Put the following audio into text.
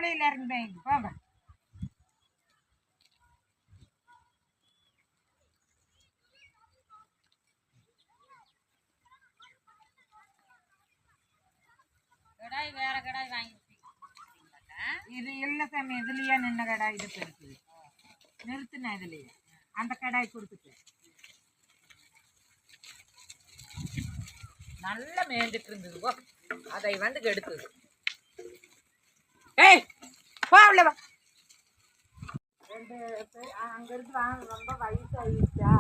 கவலையில் இறங்குறேன் போங்க. கடாய் வேற கடாய் வாங்கி இது இல்லை சாமி, இதுலயே நின்ன கடாய் இது இருக்குது. நிறுத்தினேன் இதுலயே அந்த கடாய் கொடுத்துட்டு நல்லா மேய்ஞ்சிட்டு இருந்தது. அதை வந்து எடுத்து ஏய் போ உள்ள வா. ரெண்டு பேர் அங்கிருந்து வாங்க, ரொம்ப வயசாகிடுச்சா